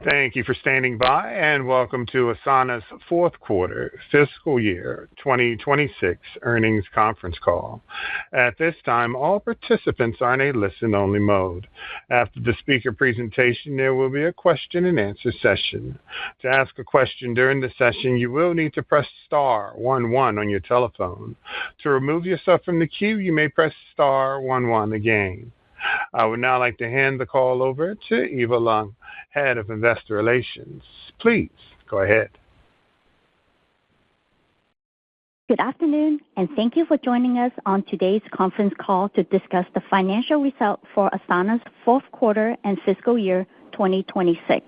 Thank you for standing by, and welcome to Asana's fourth quarter fiscal year 2026 earnings conference call. At this time, all participants are in a listen-only mode. After the speaker presentation, there will be a question-and-answer session. To ask a question during the session, you will need to press star 11 on your telephone. To remove yourself from the queue, you may press star 11 again. I would now like to hand the call over to Eva Lung, Head of Investor Relations. Please go ahead. Good afternoon, and thank you for joining us on today's conference call to discuss the financial results for Asana's fourth quarter and fiscal year 2026.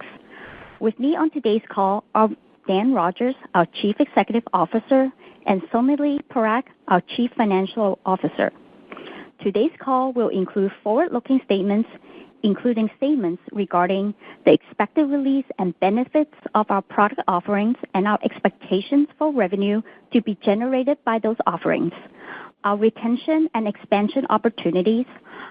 With me on today's call are Dan Rogers, our Chief Executive Officer, and Sonalee Parekh, our Chief Financial Officer. Today's call will include forward-looking statements, including statements regarding the expected release and benefits of our product offerings and our expectations for revenue to be generated by those offerings, our retention and expansion opportunities,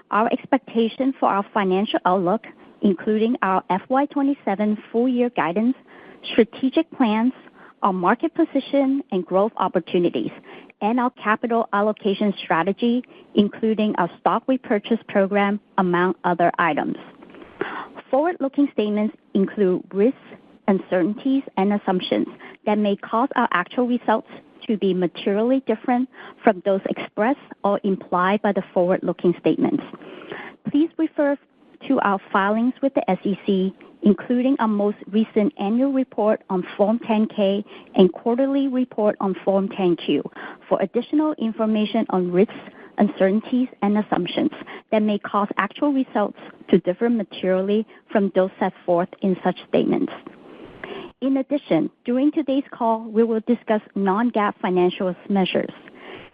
our expectation for our financial outlook, including our FY 2027 full-year guidance, strategic plans, our market position and growth opportunities, and our capital allocation strategy, including our stock repurchase program, among other items. Forward-looking statements include risks, uncertainties, and assumptions that may cause our actual results to be materially different from those expressed or implied by the forward-looking statements. Please refer to our filings with the SEC, including our most recent annual report on Form 10-K and quarterly report on Form 10-Q, for additional information on risks, uncertainties, and assumptions that may cause actual results to differ materially from those set forth in such statements. In addition, during today's call, we will discuss non-GAAP financial measures.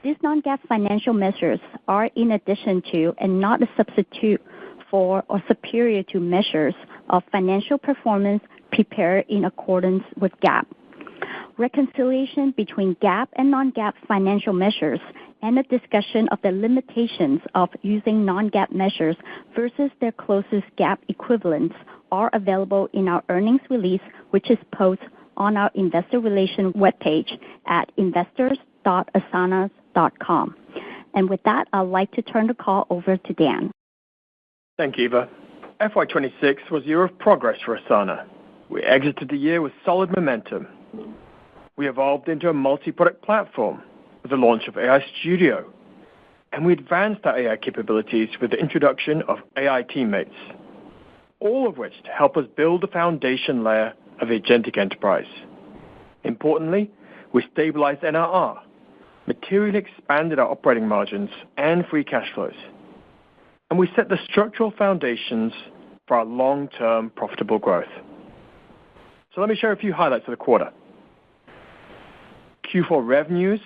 These non-GAAP financial measures are in addition to, and not a substitute for or superior to, measures of financial performance prepared in accordance with GAAP. Reconciliation between GAAP and non-GAAP financial measures and a discussion of the limitations of using non-GAAP measures versus their closest GAAP equivalents are available in our earnings release, which is posted on our investor relations webpage at investors.asana.com. And with that, I'd like to turn the call over to Dan. Thank you, Eva. FY 2026 was a year of progress for Asana. We exited the year with solid momentum. We evolved into a multi-product platform with the launch of AI Studio, and we advanced our AI capabilities with the introduction of AI Teammates, all of which to help us build the foundation layer of agentic enterprise. Importantly, we stabilized NRR, materially expanded our operating margins and free cash flows, and we set the structural foundations for our long-term profitable growth. So let me share a few highlights of the quarter. Q4 revenues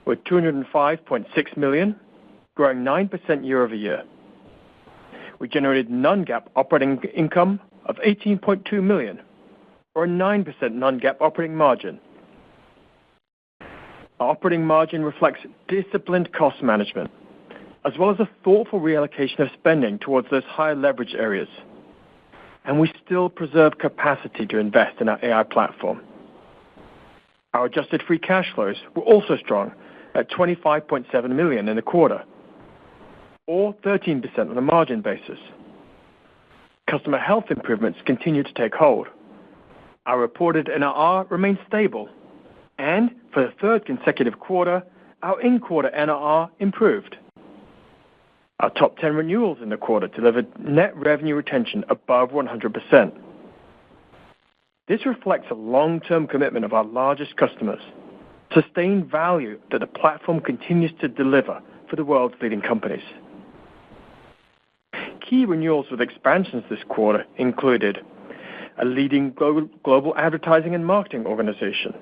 were $205.6 million, growing 9% year over year. We generated non-GAAP operating income of $18.2 million, or a 9% non-GAAP operating margin. Our operating margin reflects disciplined cost management, as well as a thoughtful reallocation of spending towards those higher leverage areas. And we still preserve capacity to invest in our AI platform. Our adjusted free cash flows were also strong at $25.7 million in the quarter, or 13% on a margin basis. Customer health improvements continue to take hold. Our reported NRR remains stable, and for the third consecutive quarter, our in-quarter NRR improved. Our top 10 renewals in the quarter delivered net revenue retention above 100%. This reflects a long-term commitment of our largest customers, sustained value that the platform continues to deliver for the world's leading companies. Key renewals with expansions this quarter included a leading global advertising and marketing organization,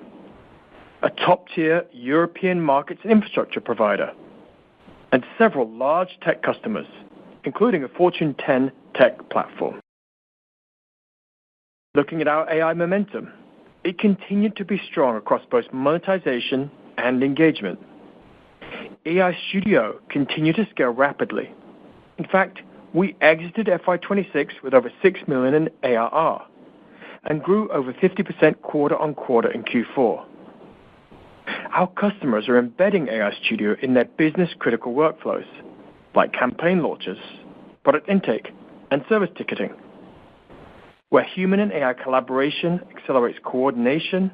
a top-tier European markets infrastructure provider, and several large tech customers, including a Fortune 10 tech platform. Looking at our AI momentum, it continued to be strong across both monetization and engagement. AI Studio continued to scale rapidly. In fact, we exited FY 2026 with over $6 million in ARR, and grew over 50% quarter-on-quarter in Q4. Our customers are embedding AI Studio in their business-critical workflows, like campaign launches, product intake, and service ticketing, where human and AI collaboration accelerates coordination,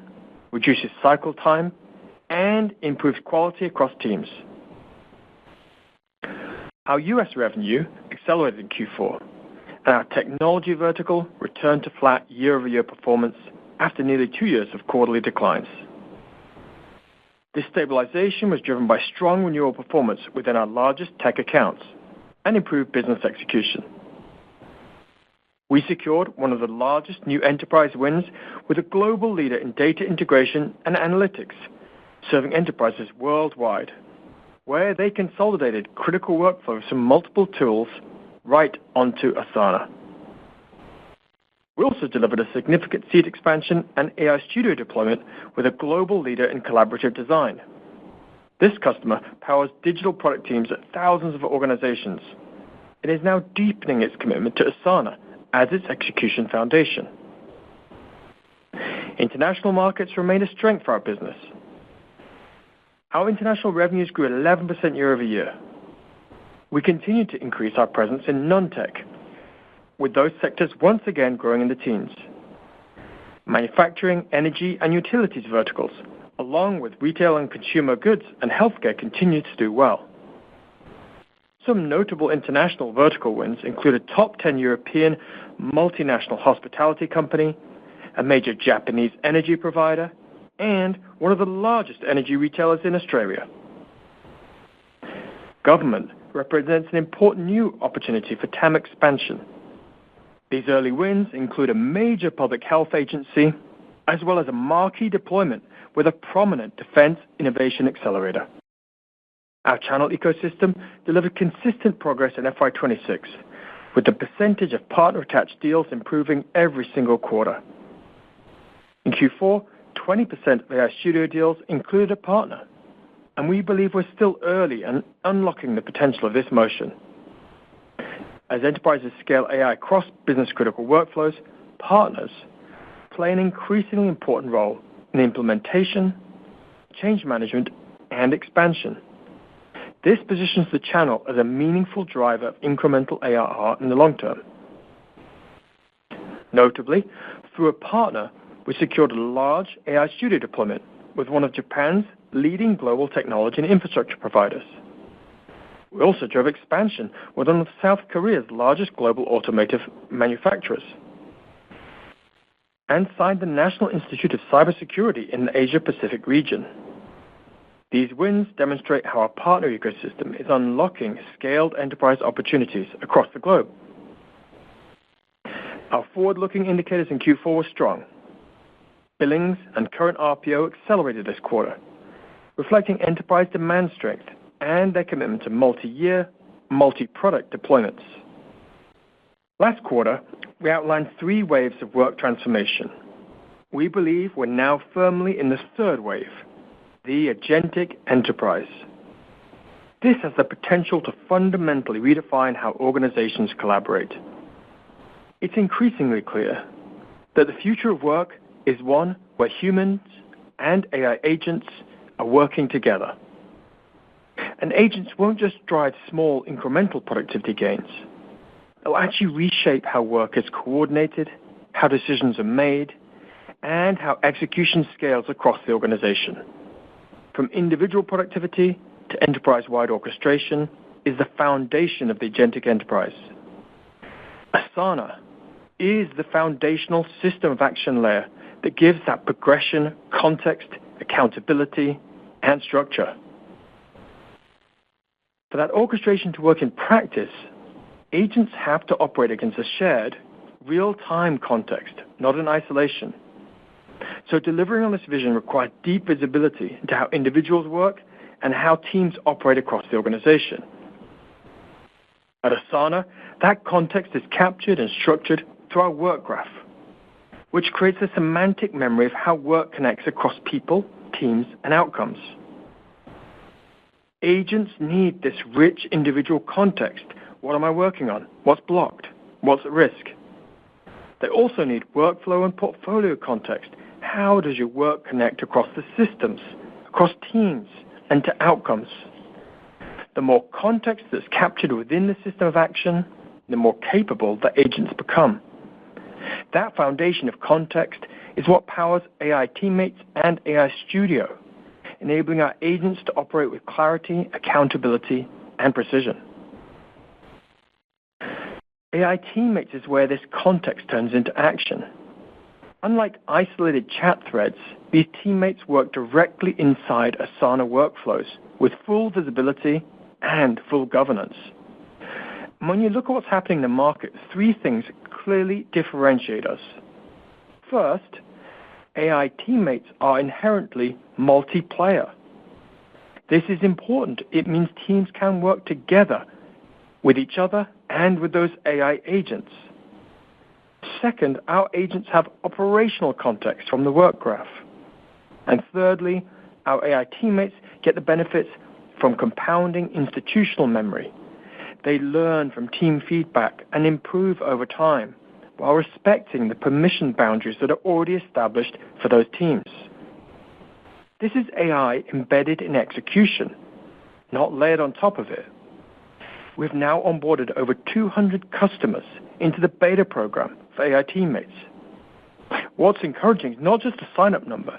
reduces cycle time, and improves quality across teams. Our U.S. revenue accelerated in Q4, and our technology vertical returned to flat year-over-year performance after nearly 2 years of quarterly declines. This stabilization was driven by strong renewal performance within our largest tech accounts and improved business execution. We secured one of the largest new enterprise wins with a global leader in data integration and analytics, serving enterprises worldwide, where they consolidated critical workflows from multiple tools right onto Asana. We also delivered a significant seat expansion and AI Studio deployment with a global leader in collaborative design. This customer powers digital product teams at thousands of organizations and is now deepening its commitment to Asana as its execution foundation. International markets remain a strength for our business. Our international revenues grew 11% year-over-year. We continue to increase our presence in non-tech, with those sectors once again growing in the teens. Manufacturing, energy, and utilities verticals, along with retail and consumer goods and healthcare, continue to do well. Some notable international vertical wins include a top 10 European multinational hospitality company, a major Japanese energy provider, and one of the largest energy retailers in Australia. Government represents an important new opportunity for TAM expansion. These early wins include a major public health agency, as well as a marquee deployment with a prominent defense innovation accelerator. Our channel ecosystem delivered consistent progress in FY26, with the percentage of partner-attached deals improving every single quarter. In Q4, 20% of AI Studio deals included a partner, and we believe we're still early in unlocking the potential of this motion. As enterprises scale AI across business-critical workflows, partners play an increasingly important role in implementation, change management, and expansion. This positions the channel as a meaningful driver of incremental ARR in the long term. Notably, through a partner, we secured a large AI Studio deployment with one of Japan's leading global technology and infrastructure providers. We also drove expansion with one of South Korea's largest global automotive manufacturers, and signed the National Institute of Cybersecurity in the Asia-Pacific region. These wins demonstrate how our partner ecosystem is unlocking scaled enterprise opportunities across the globe. Our forward-looking indicators in Q4 were strong. Billings and current RPO accelerated this quarter, reflecting enterprise demand strength and their commitment to multi-year, multi-product deployments. Last quarter, we outlined 3 waves of work transformation. We believe we're now firmly in the 3rd wave, the agentic enterprise. This has the potential to fundamentally redefine how organizations collaborate. It's increasingly clear that the future of work is one where humans and AI agents are working together. And agents won't just drive small incremental productivity gains. They'll actually reshape how work is coordinated, how decisions are made, and how execution scales across the organization. From individual productivity to enterprise-wide orchestration is the foundation of the agentic enterprise. Asana is the foundational system of action layer that gives that progression, context, accountability, and structure. For that orchestration to work in practice, agents have to operate against a shared, real-time context, not in isolation. So delivering on this vision requires deep visibility into how individuals work and how teams operate across the organization. At Asana, that context is captured and structured through our work graph, which creates a semantic memory of how work connects across people, teams, and outcomes. Agents need this rich individual context. What am I working on? What's blocked? What's at risk? They also need workflow and portfolio context. How does your work connect across the systems, across teams, and to outcomes? The more context that's captured within the system of action, the more capable the agents become. That foundation of context is what powers AI Teammates and AI Studio, enabling our agents to operate with clarity, accountability, and precision. AI Teammates is where this context turns into action. Unlike isolated chat threads, these teammates work directly inside Asana workflows with full visibility and full governance. And when you look at what's happening in the market, three things clearly differentiate us. First, AI Teammates are inherently multiplayer. This is important. It means teams can work together with each other and with those AI agents. Second, our agents have operational context from the work graph. And thirdly, our AI Teammates get the benefits from compounding institutional memory. They learn from team feedback and improve over time while respecting the permission boundaries that are already established for those teams. This is AI embedded in execution, not layered on top of it. We've now onboarded over 200 customers into the beta program for AI Teammates. What's encouraging is not just the sign-up number,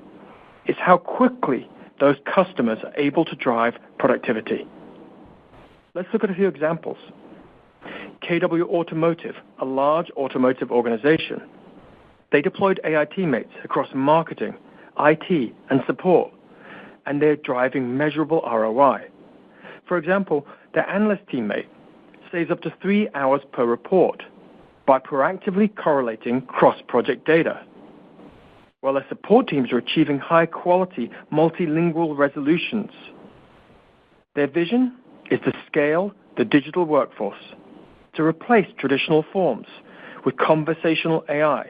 it's how quickly those customers are able to drive productivity. Let's look at a few examples. KW Automotive, a large automotive organization. They deployed AI Teammates across marketing, IT, and support, and they're driving measurable ROI. For example, their analyst teammate saves up to 3 hours per report by proactively correlating cross-project data, while their support teams are achieving high-quality, multilingual resolutions. Their vision is to scale the digital workforce, to replace traditional forms with conversational AI,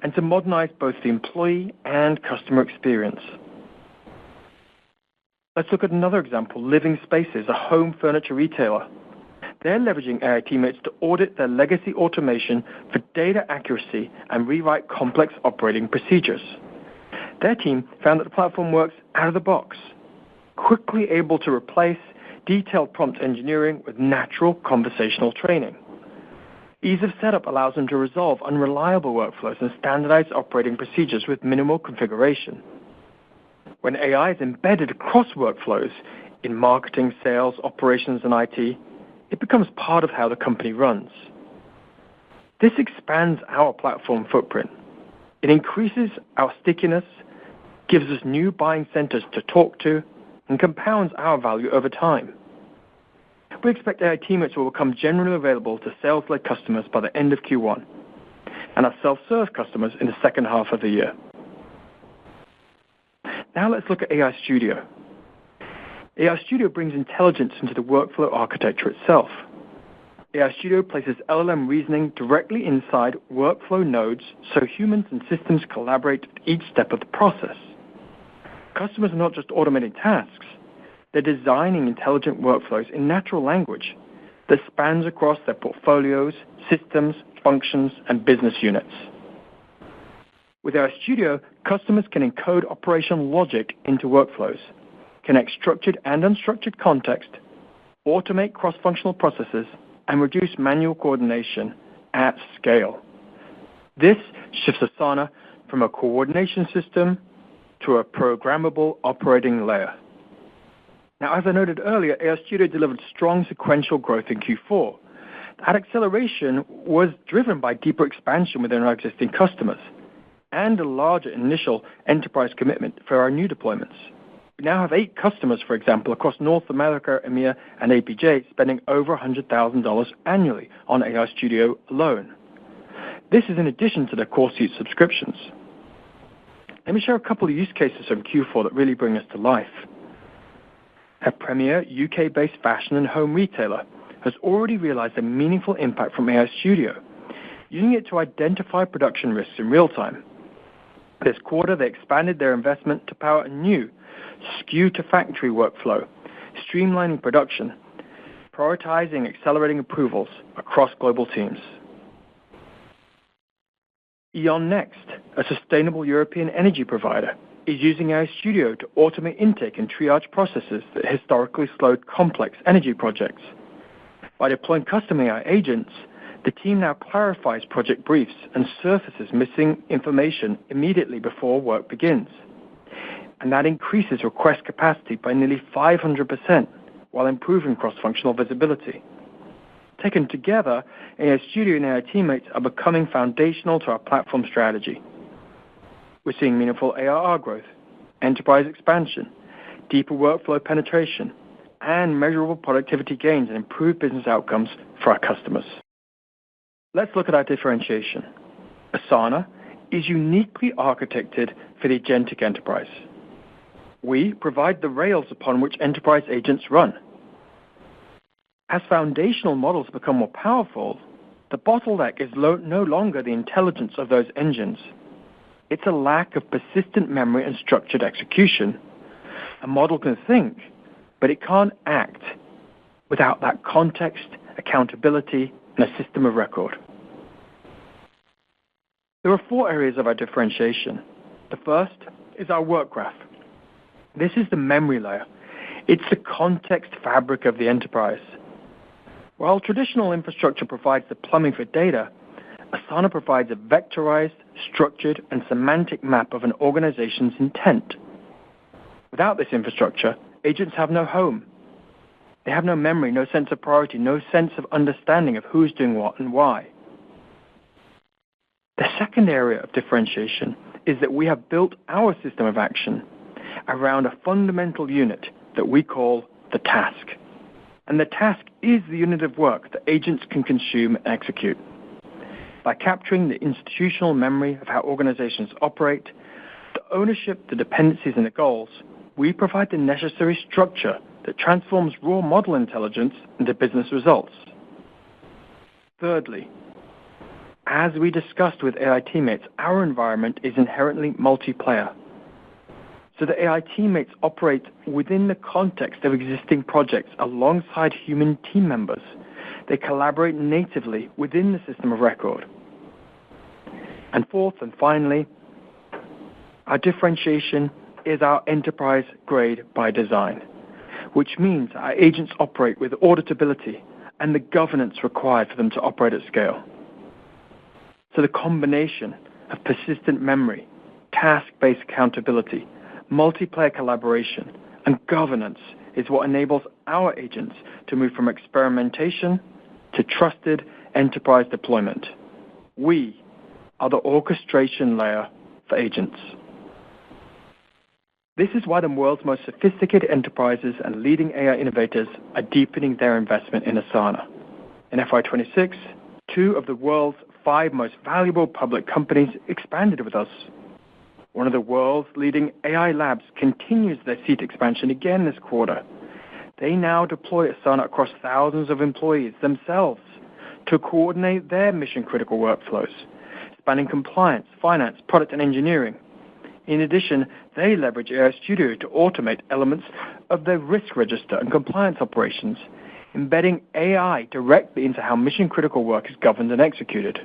and to modernize both the employee and customer experience. Let's look at another example, Living Spaces, a home furniture retailer. They're leveraging AI Teammates to audit their legacy automation for data accuracy and rewrite complex operating procedures. Their team found that the platform works out of the box, quickly able to replace detailed prompt engineering with natural conversational training. Ease of setup allows them to resolve unreliable workflows and standardize operating procedures with minimal configuration. When AI is embedded across workflows in marketing, sales, operations, and IT, it becomes part of how the company runs. This expands our platform footprint. It increases our stickiness, gives us new buying centers to talk to, and compounds our value over time. We expect AI Teammates will become generally available to sales-led customers by the end of Q1, and our self-serve customers in the second half of the year. Now let's look at AI Studio. AI Studio brings intelligence into the workflow architecture itself. AI Studio places LLM reasoning directly inside workflow nodes so humans and systems collaborate at each step of the process. Customers are not just automating tasks, they're designing intelligent workflows in natural language that spans across their portfolios, systems, functions, and business units. With AI Studio, customers can encode operational logic into workflows, connect structured and unstructured context, automate cross-functional processes, and reduce manual coordination at scale. This shifts Asana from a coordination system to a programmable operating layer. Now, as I noted earlier, AI Studio delivered strong sequential growth in Q4. That acceleration was driven by deeper expansion within our existing customers and a larger initial enterprise commitment for our new deployments. We now have 8 customers, for example, across North America, EMEA, and APJ, spending over $100,000 annually on AI Studio alone. This is in addition to their core suite subscriptions. Let me share a couple of use cases from Q4 that really bring us to life. A premier UK-based fashion and home retailer has already realized a meaningful impact from AI Studio, using it to identify production risks in real time. This quarter, they expanded their investment to power a new SKU-to-factory workflow, streamlining production, prioritizing accelerating approvals across global teams. E.ON Next, a sustainable European energy provider, is using AI Studio to automate intake and triage processes that historically slowed complex energy projects. By deploying custom AI agents, the team now clarifies project briefs and surfaces missing information immediately before work begins. And that increases request capacity by nearly 500% while improving cross-functional visibility. Taken together, AI Studio and AI Teammates are becoming foundational to our platform strategy. We're seeing meaningful ARR growth, enterprise expansion, deeper workflow penetration, and measurable productivity gains and improved business outcomes for our customers. Let's look at our differentiation. Asana is uniquely architected for the agentic enterprise. We provide the rails upon which enterprise agents run. As foundational models become more powerful, the bottleneck is no longer the intelligence of those engines. It's a lack of persistent memory and structured execution. A model can think, but it can't act without that context, accountability, and a system of record. There are 4 areas of our differentiation. The first is our work graph. This is the memory layer. It's the context fabric of the enterprise. While traditional infrastructure provides the plumbing for data, Asana provides a vectorized, structured, and semantic map of an organization's intent. Without this infrastructure, agents have no home. They have no memory, no sense of priority, no sense of understanding of who's doing what and why. The second area of differentiation is that we have built our system of action around a fundamental unit that we call the task. And the task is the unit of work that agents can consume and execute. By capturing the institutional memory of how organizations operate, the ownership, the dependencies, and the goals, we provide the necessary structure that transforms raw model intelligence into business results. Thirdly, as we discussed with AI Teammates, our environment is inherently multiplayer. So the AI Teammates operate within the context of existing projects alongside human team members. They collaborate natively within the system of record. And fourth and finally, our differentiation is our enterprise grade by design, which means our agents operate with auditability and the governance required for them to operate at scale. So the combination of persistent memory, task-based accountability, multiplayer collaboration, and governance is what enables our agents to move from experimentation to trusted enterprise deployment. We are the orchestration layer for agents. This is why the world's most sophisticated enterprises and leading AI innovators are deepening their investment in Asana. In FY26, 2 of the world's 5 most valuable public companies expanded with us. One of the world's leading AI labs continues their seat expansion again this quarter. They now deploy Asana across thousands of employees themselves to coordinate their mission-critical workflows, spanning compliance, finance, product, and engineering. In addition, they leverage AI Studio to automate elements of their risk register and compliance operations, embedding AI directly into how mission-critical work is governed and executed.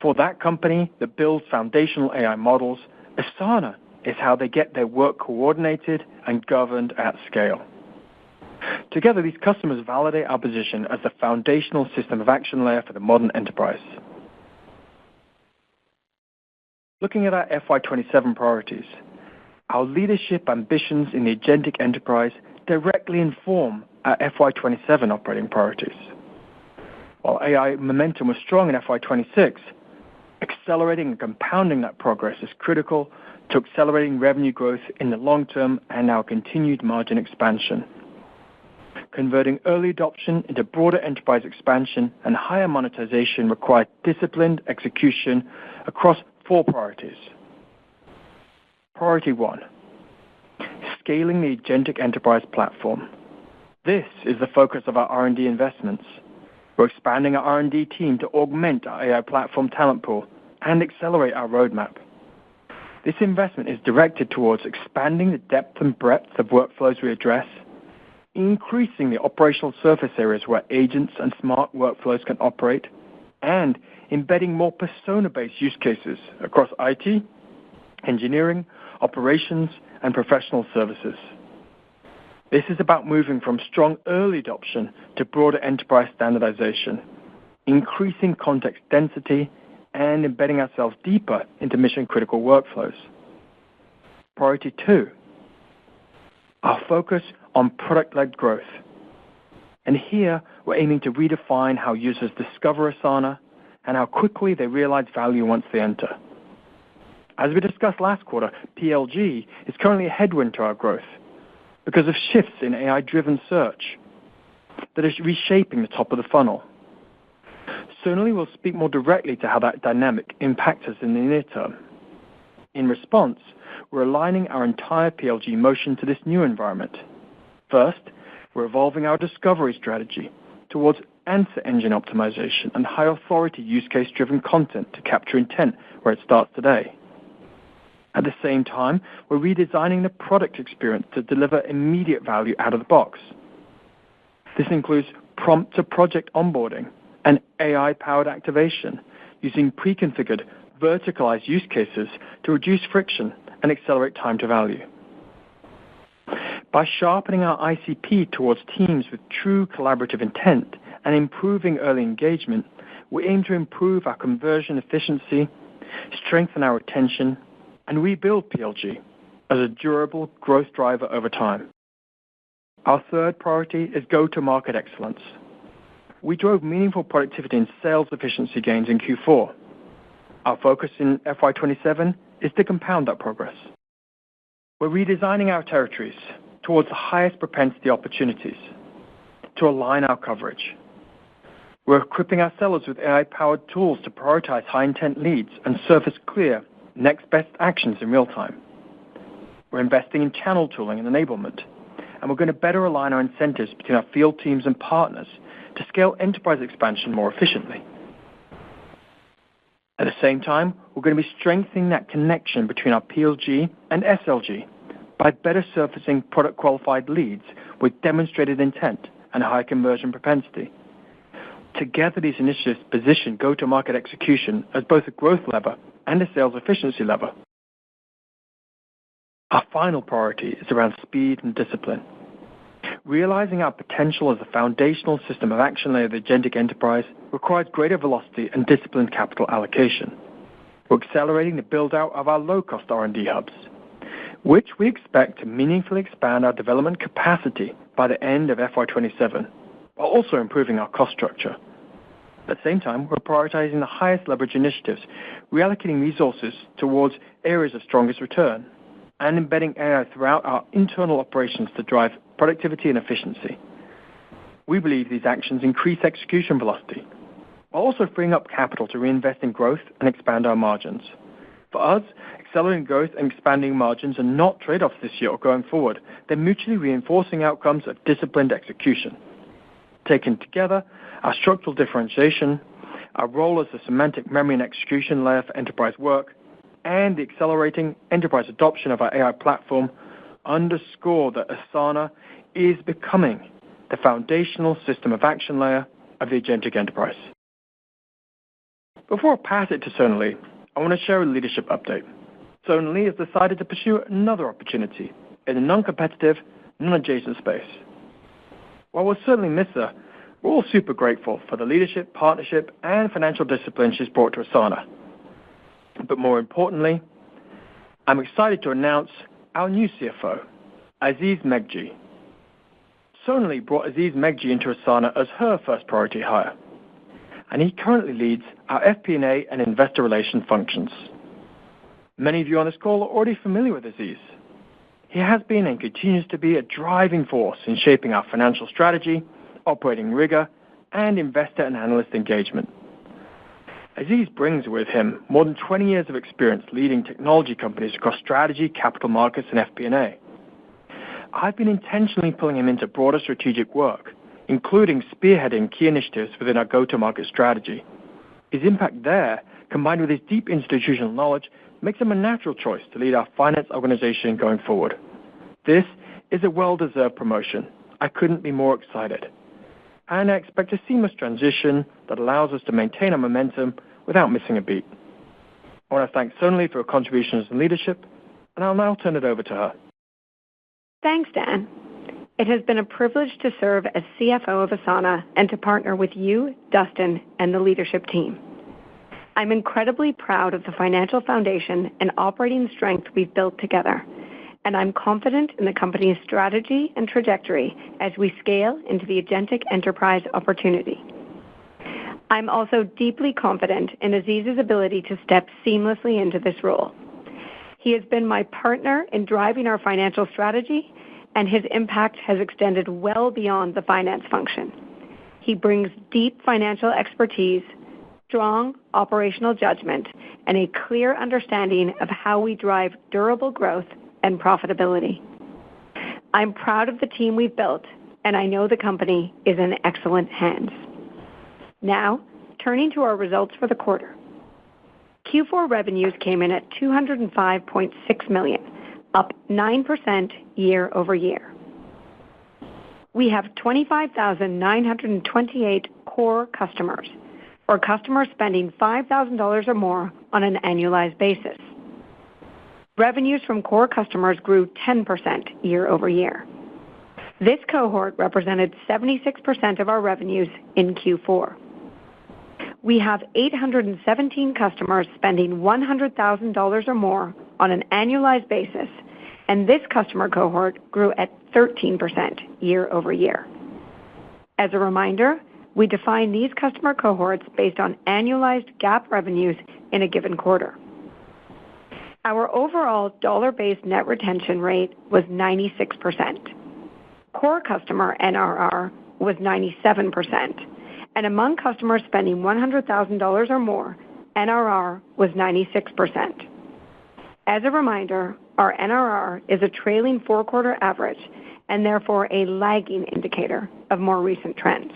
For that company that builds foundational AI models, Asana is how they get their work coordinated and governed at scale. Together, these customers validate our position as the foundational system of action layer for the modern enterprise. Looking at our FY27 priorities, our leadership ambitions in the agentic enterprise directly inform our FY27 operating priorities. While AI momentum was strong in FY26, accelerating and compounding that progress is critical to accelerating revenue growth in the long term and our continued margin expansion. Converting early adoption into broader enterprise expansion and higher monetization require disciplined execution across 4 priorities. Priority 1, scaling the agentic enterprise platform. This is the focus of our R&D investments. We're expanding our R&D team to augment our AI platform talent pool and accelerate our roadmap. This investment is directed towards expanding the depth and breadth of workflows we address, increasing the operational surface areas where agents and smart workflows can operate, and embedding more persona-based use cases across IT, engineering, operations, and professional services. This is about moving from strong early adoption to broader enterprise standardization, increasing context density, and embedding ourselves deeper into mission-critical workflows. Priority 2, our focus on product-led growth. And here, we're aiming to redefine how users discover Asana and how quickly they realize value once they enter. As we discussed last quarter, PLG is currently a headwind to our growth because of shifts in AI-driven search that is reshaping the top of the funnel. Soonly, we'll speak more directly to how that dynamic impacts us in the near term. In response, we're aligning our entire PLG motion to this new environment. First, we're evolving our discovery strategy towards answer engine optimization and high-authority use case-driven content to capture intent where it starts today. At the same time, we're redesigning the product experience to deliver immediate value out of the box. This includes prompt-to-project onboarding and AI-powered activation using pre-configured, verticalized use cases to reduce friction and accelerate time to value. By sharpening our ICP towards teams with true collaborative intent and improving early engagement, we aim to improve our conversion efficiency, strengthen our retention, and rebuild PLG as a durable growth driver over time. Our third priority is go-to-market excellence. We drove meaningful productivity and sales efficiency gains in Q4. Our focus in FY27 is to compound that progress. We're redesigning our territories towards the highest propensity opportunities to align our coverage. We're equipping our sellers with AI-powered tools to prioritize high-intent leads and surface clear next best actions in real time. We're investing in channel tooling and enablement, and we're going to better align our incentives between our field teams and partners to scale enterprise expansion more efficiently. At the same time, we're going to be strengthening that connection between our PLG and SLG by better surfacing product-qualified leads with demonstrated intent and high conversion propensity. Together, these initiatives position go-to-market execution as both a growth lever and a sales efficiency lever. Our final priority is around speed and discipline. Realizing our potential as a foundational system of action layer of the agentic enterprise requires greater velocity and disciplined capital allocation. We're accelerating the build-out of our low-cost R&D hubs, which we expect to meaningfully expand our development capacity by the end of FY27, while also improving our cost structure. At the same time, we're prioritizing the highest leverage initiatives, reallocating resources towards areas of strongest return, and embedding AI throughout our internal operations to drive productivity and efficiency. We believe these actions increase execution velocity, while also freeing up capital to reinvest in growth and expand our margins. For us, accelerating growth and expanding margins are not trade-offs this year or going forward. They're mutually reinforcing outcomes of disciplined execution. Taken together, our structural differentiation, our role as a semantic memory and execution layer for enterprise work, and the accelerating enterprise adoption of our AI platform underscore that Asana is becoming the foundational system of action layer of the agentic enterprise. Before I pass it to Sonali, I want to share a leadership update. Sonali has decided to pursue another opportunity in a non-competitive, non-adjacent space. While we'll certainly miss her, we're all super grateful for the leadership, partnership, and financial discipline she's brought to Asana. But more importantly, I'm excited to announce our new CFO, Aziz Megji. Sonali brought Aziz Megji into Asana as her first priority hire, and he currently leads our FP&A and investor relations functions. Many of you on this call are already familiar with Aziz. He has been and continues to be a driving force in shaping our financial strategy, operating rigor, and investor and analyst engagement. Aziz brings with him more than 20 years of experience leading technology companies across strategy, capital markets, and FP&A. I've been intentionally pulling him into broader strategic work, including spearheading key initiatives within our go-to-market strategy. His impact there, combined with his deep institutional knowledge, makes him a natural choice to lead our finance organization going forward. This is a well-deserved promotion. I couldn't be more excited. And I expect a seamless transition that allows us to maintain our momentum without missing a beat. I want to thank Sonali for her contributions and leadership, and I'll now turn it over to her. Thanks, Dan. It has been a privilege to serve as CFO of Asana and to partner with you, Dustin, and the leadership team. I'm incredibly proud of the financial foundation and operating strength we've built together, and I'm confident in the company's strategy and trajectory as we scale into the agentic enterprise opportunity. I'm also deeply confident in Aziz's ability to step seamlessly into this role. He has been my partner in driving our financial strategy, and his impact has extended well beyond the finance function. He brings deep financial expertise, strong operational judgment, and a clear understanding of how we drive durable growth and profitability. I'm proud of the team we've built, and I know the company is in excellent hands. Now, turning to our results for the quarter. Q4 revenues came in at $205.6 million, up 9% year over year. We have 25,928 core customers, or customers spending $5,000 or more on an annualized basis. Revenues from core customers grew 10% year over year. This cohort represented 76% of our revenues in Q4. We have 817 customers spending $100,000 or more on an annualized basis, and this customer cohort grew at 13% year over year. As a reminder, we define these customer cohorts based on annualized GAAP revenues in a given quarter. Our overall dollar-based net retention rate was 96%. Core customer NRR was 97%, and among customers spending $100,000 or more, NRR was 96%. As a reminder, our NRR is a trailing four-quarter average and therefore a lagging indicator of more recent trends.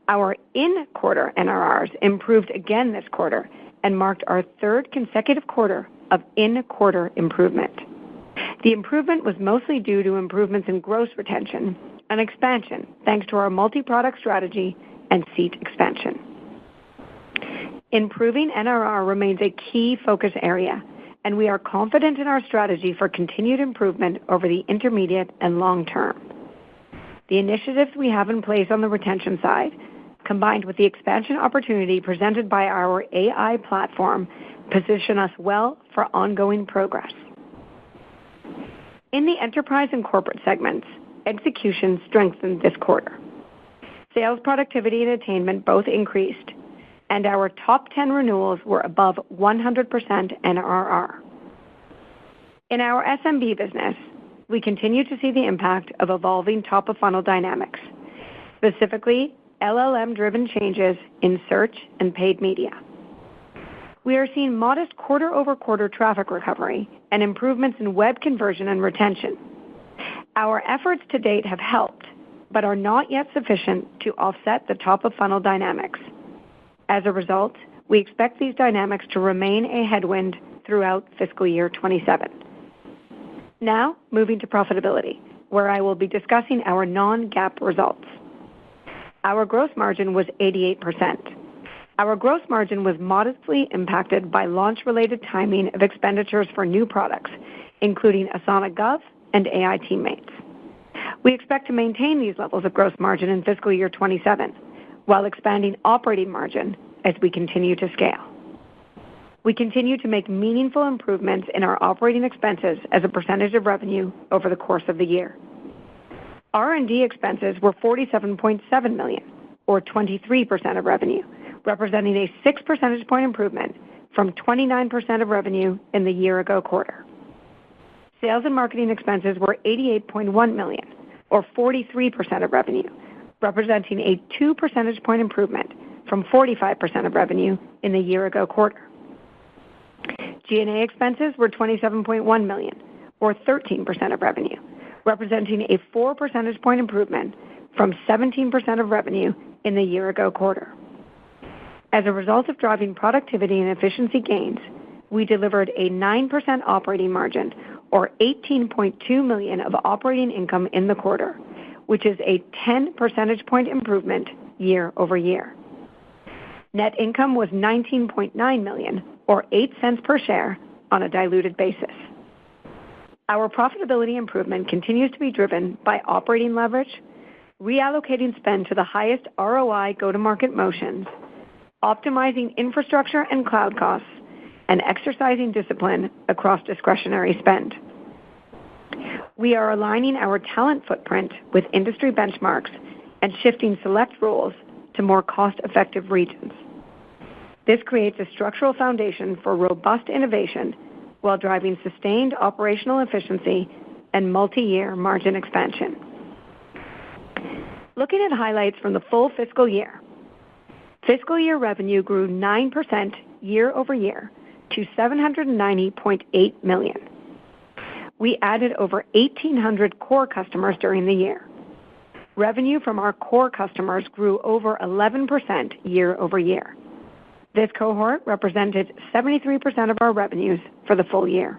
Our in-quarter NRRs improved again this quarter and marked our third consecutive quarter of in-quarter improvement. The improvement was mostly due to improvements in gross retention and expansion thanks to our multi-product strategy and seat expansion. Improving NRR remains a key focus area, and we are confident in our strategy for continued improvement over the intermediate and long term. The initiatives we have in place on the retention side, combined with the expansion opportunity presented by our AI platform, position us well for ongoing progress. In the enterprise and corporate segments, execution strengthened this quarter. Sales productivity and attainment both increased, and our top 10 renewals were above 100% NRR. In our SMB business, we continue to see the impact of evolving top-of-funnel dynamics, specifically LLM-driven changes in search and paid media. We are seeing modest quarter-over-quarter traffic recovery and improvements in web conversion and retention. Our efforts to date have helped, but are not yet sufficient to offset the top-of-funnel dynamics. As a result, we expect these dynamics to remain a headwind throughout fiscal year 27. Now, moving to profitability, where I will be discussing our non-GAAP results. Our gross margin was 88%. Our gross margin was modestly impacted by launch-related timing of expenditures for new products, including Asana Gov and AI Teammates. We expect to maintain these levels of gross margin in fiscal year 27, while expanding operating margin as we continue to scale. We continue to make meaningful improvements in our operating expenses as a percentage of revenue over the course of the year. R&D expenses were $47.7 million, or 23% of revenue, representing a 6 percentage point improvement from 29% of revenue in the year-ago quarter. Sales and marketing expenses were $88.1 million, or 43% of revenue, representing a 2 percentage point improvement from 45% of revenue in the year-ago quarter. G&A expenses were $27.1 million, or 13% of revenue, representing a 4 percentage point improvement from 17% of revenue in the year-ago quarter. As a result of driving productivity and efficiency gains, we delivered a 9% operating margin, or $18.2 million of operating income in the quarter, which is a 10 percentage point improvement year over year. Net income was $19.9 million, or 8 cents per share on a diluted basis. Our profitability improvement continues to be driven by operating leverage, reallocating spend to the highest ROI go-to-market motions, optimizing infrastructure and cloud costs, and exercising discipline across discretionary spend. We are aligning our talent footprint with industry benchmarks and shifting select roles to more cost-effective regions. This creates a structural foundation for robust innovation while driving sustained operational efficiency and multi-year margin expansion. Looking at highlights from the full fiscal year revenue grew 9% year over year to $790.8 million. We added over 1,800 core customers during the year. Revenue from our core customers grew over 11% year over year. This cohort represented 73% of our revenues for the full year.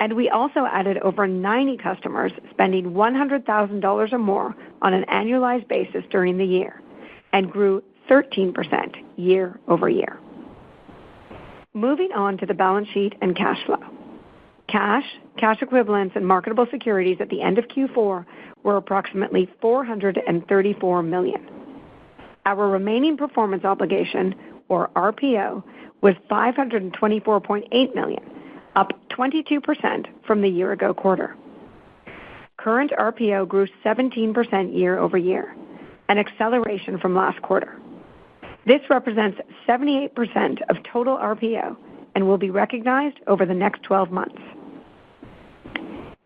And we also added over 90 customers spending $100,000 or more on an annualized basis during the year and grew 13% year over year. Moving on to the balance sheet and cash flow. Cash equivalents, and marketable securities at the end of Q4 were approximately $434 million. Our remaining performance obligation, or RPO, was $524.8 million, up 22% from the year-ago quarter. Current RPO grew 17% year over year, an acceleration from last quarter. This represents 78% of total RPO and will be recognized over the next 12 months.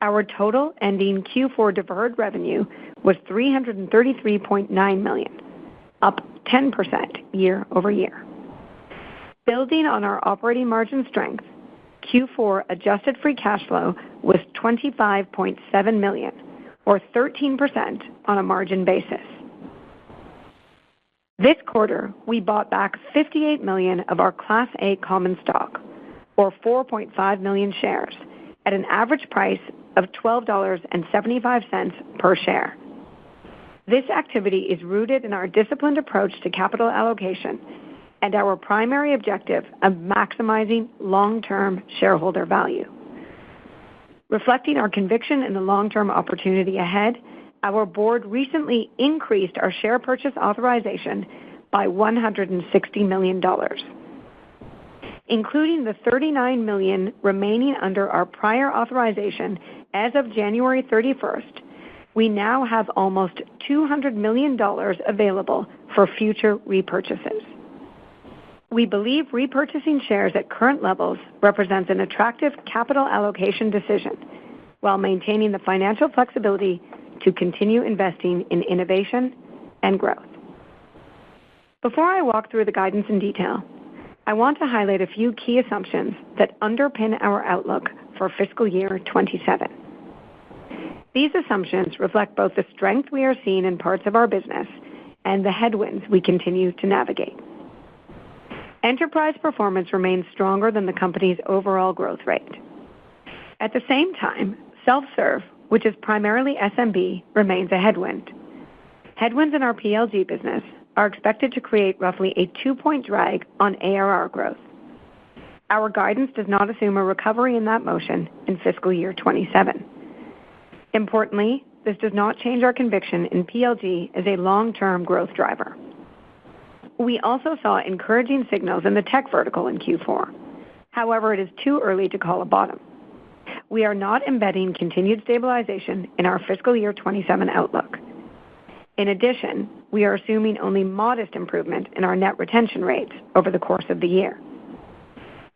Our total ending Q4 deferred revenue was $333.9 million, up 10% year over year. Building on our operating margin strength, Q4 adjusted free cash flow was $25.7 million, or 13% on a margin basis. This quarter, we bought back $58 million of our Class A common stock, or 4.5 million shares, at an average price of $12.75 per share. This activity is rooted in our disciplined approach to capital allocation and our primary objective of maximizing long-term shareholder value. Reflecting our conviction in the long-term opportunity ahead, our board recently increased our share purchase authorization by $160 million. Including the $39 million remaining under our prior authorization as of January 31st, we now have almost $200 million available for future repurchases. We believe repurchasing shares at current levels represents an attractive capital allocation decision while maintaining the financial flexibility to continue investing in innovation and growth. Before I walk through the guidance in detail, I want to highlight a few key assumptions that underpin our outlook for fiscal year 27. These assumptions reflect both the strength we are seeing in parts of our business and the headwinds we continue to navigate. Enterprise performance remains stronger than the company's overall growth rate. At the same time, self-serve, which is primarily SMB, remains a headwind. Headwinds in our PLG business are expected to create roughly a 2-point drag on ARR growth. Our guidance does not assume a recovery in that motion in fiscal year 27. Importantly, this does not change our conviction in PLG as a long-term growth driver. We also saw encouraging signals in the tech vertical in Q4. However, it is too early to call a bottom. We are not embedding continued stabilization in our fiscal year 27 outlook. In addition, we are assuming only modest improvement in our net retention rates over the course of the year.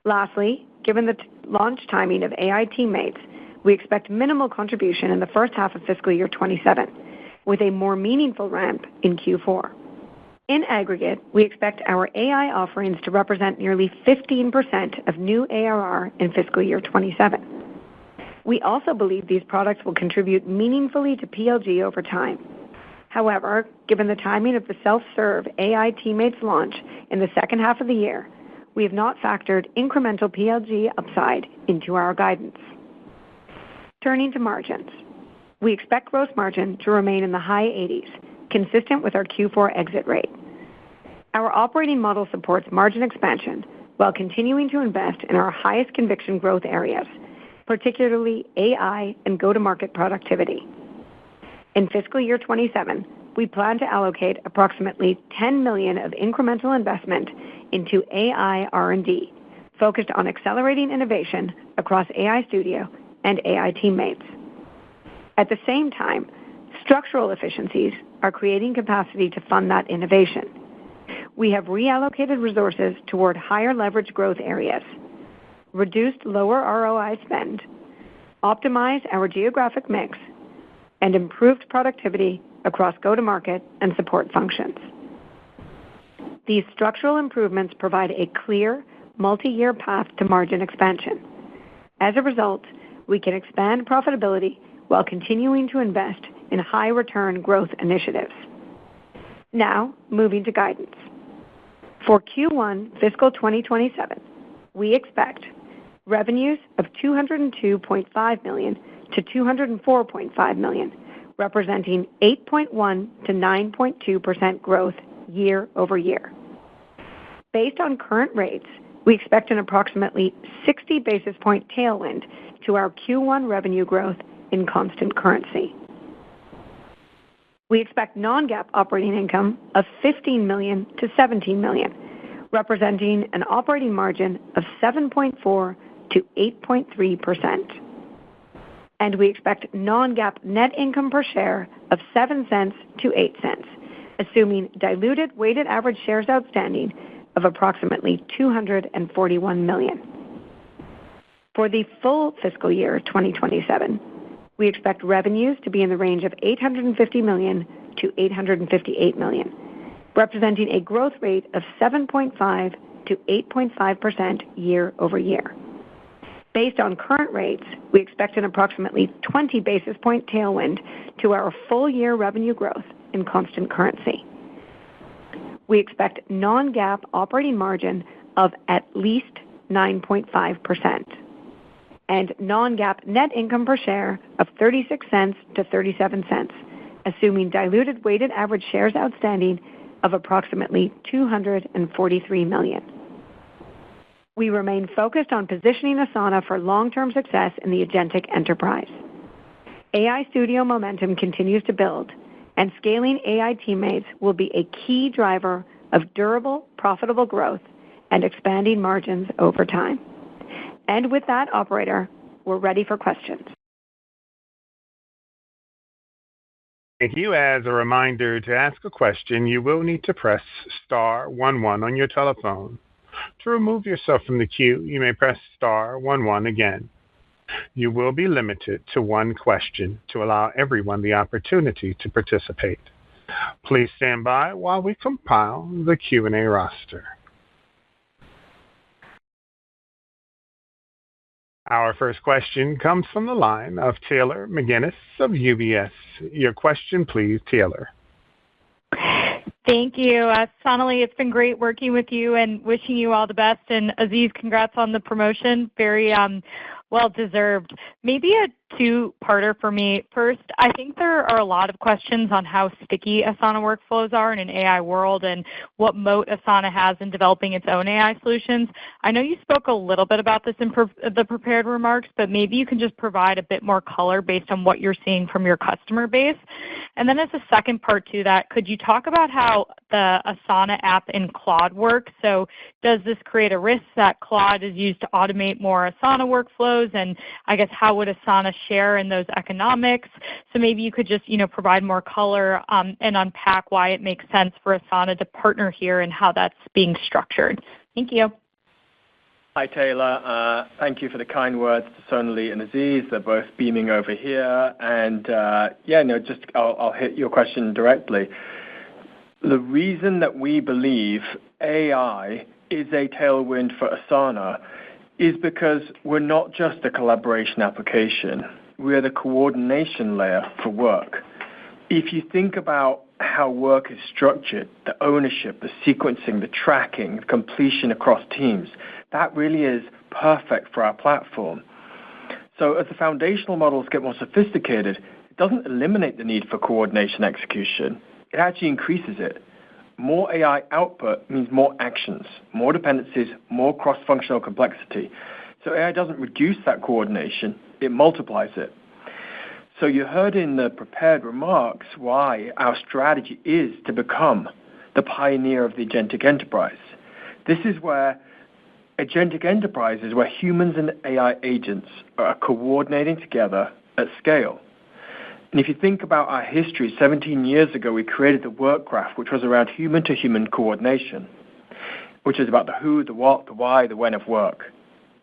Lastly, given the launch timing of AI Teammates, we expect minimal contribution in the first half of fiscal year 27, with a more meaningful ramp in Q4. In aggregate, we expect our AI offerings to represent nearly 15% of new ARR in fiscal year 27. We also believe these products will contribute meaningfully to PLG over time. However, given the timing of the self-serve AI Teammates launch in the second half of the year, we have not factored incremental PLG upside into our guidance. Turning to margins, we expect gross margin to remain in the high 80s, consistent with our Q4 exit rate. Our operating model supports margin expansion while continuing to invest in our highest conviction growth areas, particularly AI and go-to-market productivity. In fiscal year 27, we plan to allocate approximately $10 million of incremental investment into AI R&D, focused on accelerating innovation across AI Studio and AI Teammates. At the same time, structural efficiencies are creating capacity to fund that innovation. We have reallocated resources toward higher leverage growth areas, reduced lower ROI spend, optimized our geographic mix, and improved productivity across go-to-market and support functions. These structural improvements provide a clear, multi-year path to margin expansion. As a result, we can expand profitability while continuing to invest in high-return growth initiatives. Now, moving to guidance. For Q1 fiscal 2027, we expect revenues of $202.5 million to $204.5 million, representing 8.1% to 9.2% growth year over year. Based on current rates, we expect an approximately 60 basis point tailwind to our Q1 revenue growth in constant currency. We expect non-GAAP operating income of $15 million to $17 million, representing an operating margin of 7.4% to 8.3%. And we expect non-GAAP net income per share of 7 cents to 8 cents, assuming diluted weighted average shares outstanding of approximately 241 million. For the full fiscal year 2027, we expect revenues to be in the range of $850 million to $858 million, representing a growth rate of 7.5% to 8.5% year over year. Based on current rates, we expect an approximately 20 basis point tailwind to our full year revenue growth in constant currency. We expect non-GAAP operating margin of at least 9.5% and non-GAAP net income per share of 36 cents to 37 cents, assuming diluted weighted average shares outstanding of approximately 243 million. We remain focused on positioning Asana for long-term success in the agentic enterprise. AI Studio momentum continues to build, and scaling AI Teammates will be a key driver of durable, profitable growth and expanding margins over time. And with that, operator, we're ready for questions. Thank you. As a reminder, to ask a question, you will need to press star 11 on your telephone. To remove yourself from the queue, you may press star 11 again. You will be limited to one question to allow everyone the opportunity to participate. Please stand by while we compile the Q&A roster. Our first question comes from the line of Taylor McGinnis of UBS. Your question, please, Taylor. Thank you. Sonali, it's been great working with you and wishing you all the best. And Aziz, congrats on the promotion. Very well-deserved. Maybe a two-parter for me. First, I think there are a lot of questions on how sticky Asana workflows are in an AI world and what moat Asana has in developing its own AI solutions. I know you spoke a little bit about this in the prepared remarks, but maybe you can just provide a bit more color based on what you're seeing from your customer base. And then as a second part to that, could you talk about how the Asana app in Claude works? So does this create a risk that Claude is used to automate more Asana workflows? And I guess how would Asana share in those economics? So maybe you could just, provide more color and unpack why it makes sense for Asana to partner here and how that's being structured. Thank you. Hi, Taylor. Thank you for the kind words to Sonali and Aziz. They're both beaming over here. And I'll hit your question directly. The reason that we believe AI is a tailwind for Asana is because we're not just a collaboration application. We are the coordination layer for work. If you think about how work is structured, the ownership, the sequencing, the tracking, the completion across teams, that really is perfect for our platform. So as the foundational models get more sophisticated, it doesn't eliminate the need for coordination execution. It actually increases it. more AI output means more actions, more dependencies, more cross-functional complexity. So AI doesn't reduce that coordination, it multiplies it. So you heard in the prepared remarks why our strategy is to become the pioneer of the agentic enterprise. This is where agentic enterprise is where humans and AI agents are coordinating together at scale. And if you think about our history, 17 years ago, we created the work graph, which was around human-to-human coordination, which is about the who, the what, the why, the when of work.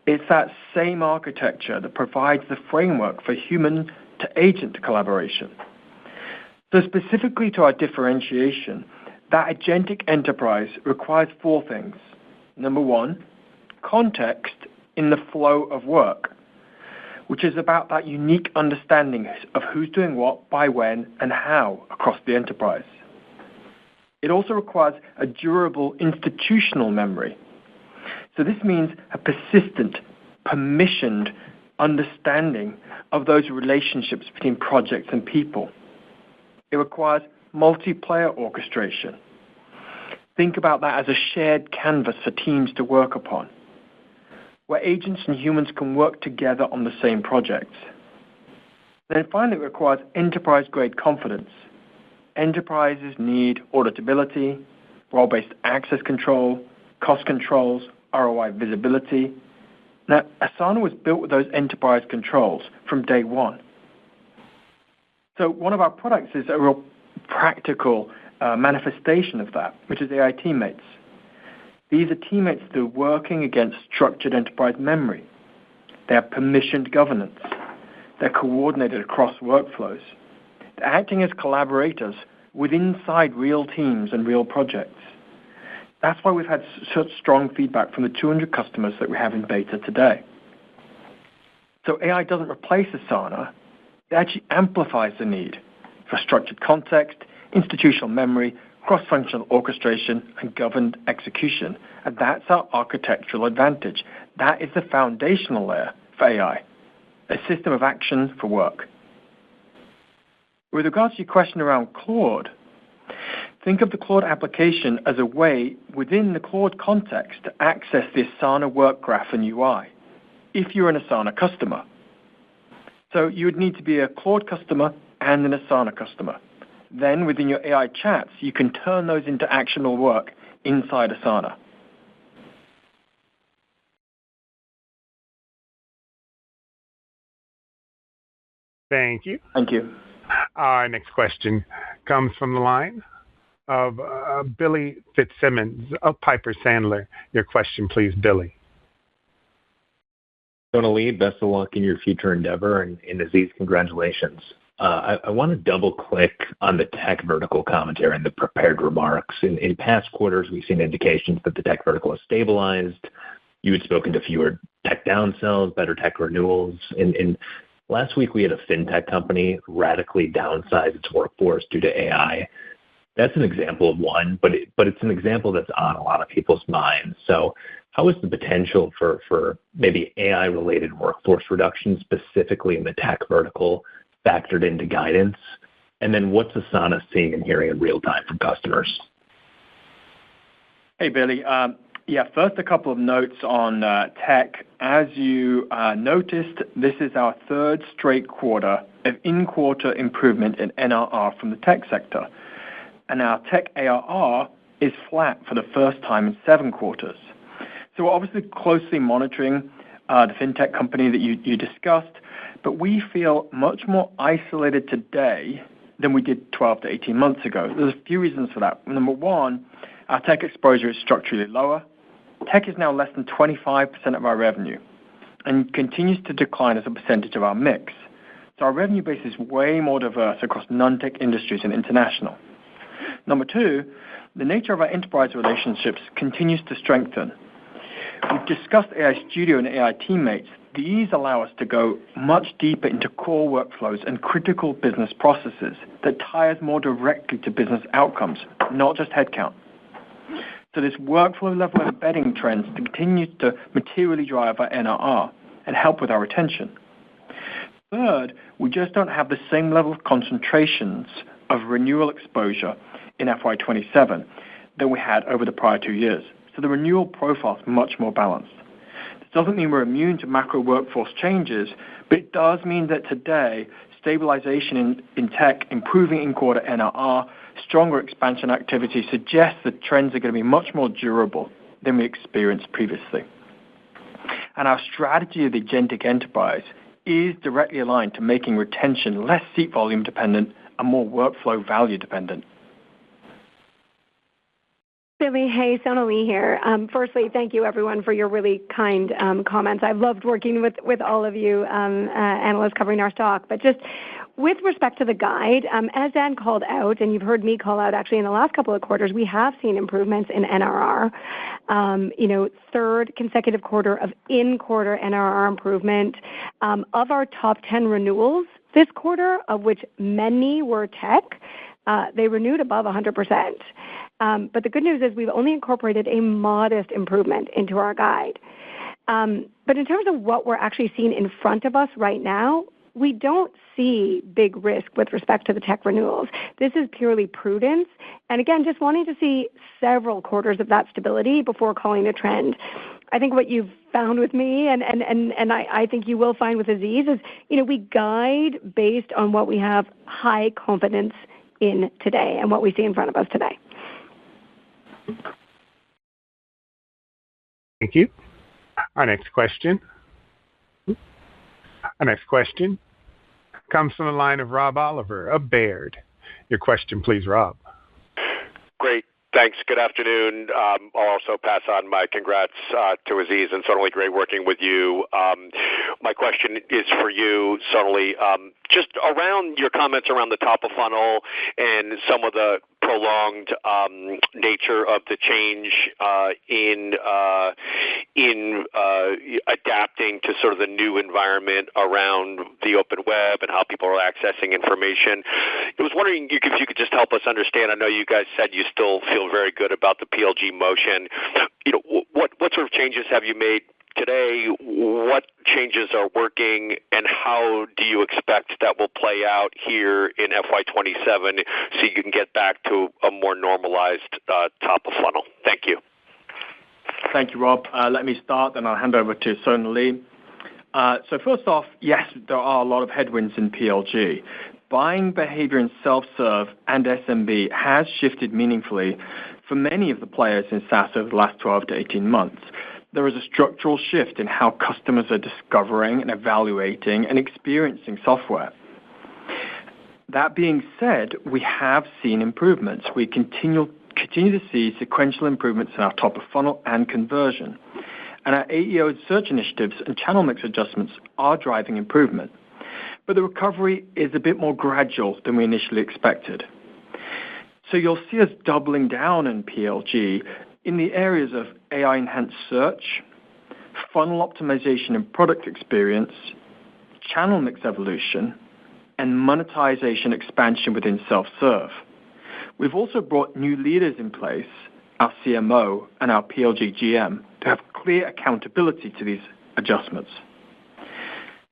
It's that same architecture that provides the framework for human-to-agent collaboration. So specifically to our differentiation, that agentic enterprise requires 4 things. Number 1, context in the flow of work, which is about that unique understanding of who's doing what, by when, and how across the enterprise. It also requires a durable institutional memory. So this means a persistent, permissioned understanding of those relationships between projects and people. It requires multiplayer orchestration. Think about that as a shared canvas for teams to work upon, where agents and humans can work together on the same projects. Then finally, it requires enterprise-grade confidence. Enterprises need auditability, role-based access control, cost controls, ROI visibility. Now, Asana was built with those enterprise controls from day one. So one of our products is a real practical manifestation of that, which is AI Teammates. These are teammates that are working against structured enterprise memory. They have permissioned governance. They're coordinated across workflows. They're acting as collaborators inside real teams and real projects. That's why we've had such strong feedback from the 200 customers that we have in beta today. So AI doesn't replace Asana. It actually amplifies the need for structured context, institutional memory, cross-functional orchestration, and governed execution. And that's our architectural advantage. That is the foundational layer for AI, a system of action for work. With regards to your question around Claude, think of the Claude application as a way within the Claude context to access the Asana work graph and UI if you're an Asana customer. So you would need to be a Claude customer and an Asana customer. Then within your AI chats, you can turn those into actionable work inside Asana. Thank you. Thank you. Our next question comes from the line of Billy Fitzsimmons of Piper Sandler. Your question, please, Billy. Sonalee, best of luck in your future endeavor, and Aziz, congratulations. I want to double-click on the tech vertical commentary in the prepared remarks. In past quarters, we've seen indications that the tech vertical has stabilized. You had spoken to fewer tech downsells, better tech renewals. And last week, we had a fintech company radically downsize its workforce due to AI. That's an example of one, but it's an example that's on a lot of people's minds. So how is the potential for maybe AI-related workforce reduction, specifically in the tech vertical, factored into guidance? And then what's Asana seeing and hearing in real time from customers? Hey, Billy. First, a couple of notes on tech. As you noticed, this is our third straight quarter of in-quarter improvement in NRR from the tech sector. And our tech ARR is flat for the first time in 7 quarters. So we're obviously closely monitoring the fintech company that you discussed, but we feel much more isolated today than we did 12 to 18 months ago. There's a few reasons for that. Number one, our tech exposure is structurally lower. Tech is now less than 25% of our revenue and continues to decline as a percentage of our mix. So our revenue base is way more diverse across non-tech industries and international. Number two, the nature of our enterprise relationships continues to strengthen. We've discussed AI Studio and AI Teammates. These allow us to go much deeper into core workflows and critical business processes that tie us more directly to business outcomes, not just headcount. So this workflow level embedding trends continues to materially drive our NRR and help with our retention. Third, we just don't have the same level of concentrations of renewal exposure in FY27. than we had over the prior 2 years. So the renewal profile is much more balanced. This doesn't mean we're immune to macro workforce changes, but it does mean that today, stabilization in tech, improving in-quarter NRR, stronger expansion activity suggests that trends are going to be much more durable than we experienced previously. And our strategy of the agentic enterprise is directly aligned to making retention less seat volume dependent and more workflow value dependent. Billy, hey, Sonali here. Firstly, thank you everyone for your really kind comments. I've loved working with all of you analysts covering our stock. But just with respect to the guide, as Dan called out, and you've heard me call out actually in the last couple of quarters, we have seen improvements in NRR. Third consecutive quarter of in-quarter NRR improvement. Of our top 10 renewals this quarter, of which many were tech, they renewed above 100%. But the good news is we've only incorporated a modest improvement into our guide. But in terms of what we're actually seeing in front of us right now, we don't see big risk with respect to the tech renewals. This is purely prudence. And again, just wanting to see several quarters of that stability before calling a trend. I think what you've found with me, and I think you will find with Aziz, is we guide based on what we have high confidence in today and what we see in front of us today. Thank you. Our next question comes from the line of Rob Oliver of Baird. Your question, please, Rob. Great. Thanks. Good afternoon. I'll also pass on my congrats to Aziz, and Sonali, great working with you. My question is for you, Sonali. Just around your comments around the top of funnel and some of the prolonged nature of the change in adapting to sort of the new environment around the open web and how people are accessing information. I was wondering if you could just help us understand. I know you guys said you still feel very good about the PLG motion. What sort of changes have you made today? What changes are working, and how do you expect that will play out here in FY27 so you can get back to a more normalized top of funnel? Thank you. Thank you, Rob. Let me start, then I'll hand over to Sonali. So first off, yes, there are a lot of headwinds in PLG. Buying behavior in self-serve and SMB has shifted meaningfully for many of the players in SaaS over the last 12 to 18 months. There is a structural shift in how customers are discovering and evaluating and experiencing software. That being said, we have seen improvements. We continue to see sequential improvements in our top of funnel and conversion. And our AEO and search initiatives and channel mix adjustments are driving improvement. But the recovery is a bit more gradual than we initially expected. So you'll see us doubling down in PLG in the areas of AI-enhanced search, funnel optimization and product experience, channel mix evolution, and monetization expansion within self-serve. We've also brought new leaders in place, our CMO and our PLG GM, to have clear accountability to these adjustments.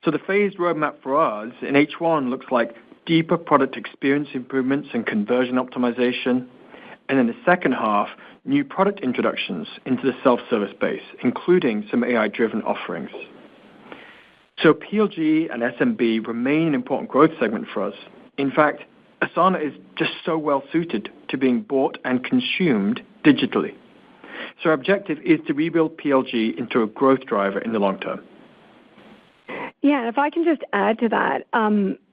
So the phased roadmap for us in H1 looks like deeper product experience improvements and conversion optimization, and in the second half, new product introductions into the self-service base, including some AI-driven offerings. So PLG and SMB remain an important growth segment for us. In fact, Asana is just so well suited to being bought and consumed digitally. So our objective is to rebuild PLG into a growth driver in the long term. Yeah, if I can just add to that,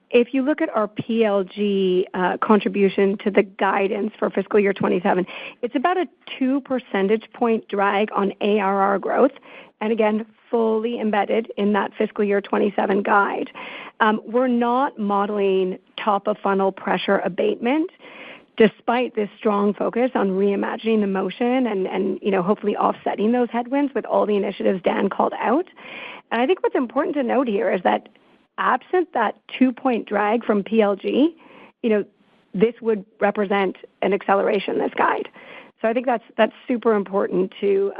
if you look at our PLG contribution to the guidance for fiscal year 27, it's about a 2 percentage point drag on ARR growth, and again, fully embedded in that fiscal year 27 guide. We're not modeling top of funnel pressure abatement, despite this strong focus on reimagining the motion and hopefully offsetting those headwinds with all the initiatives Dan called out. And I think what's important to note here is that absent that 2-point drag from PLG, this would represent an acceleration in this guide. So I think that's super important to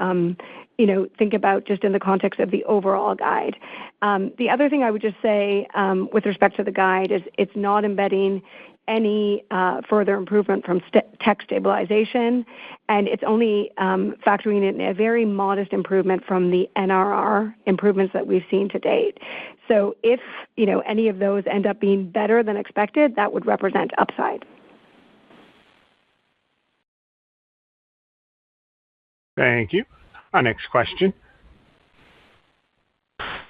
think about just in the context of the overall guide. The other thing I would just say with respect to the guide is it's not embedding any further improvement from tech stabilization, and it's only factoring in a very modest improvement from the NRR improvements that we've seen to date. So if any of those end up being better than expected, that would represent upside. Thank you. Our next question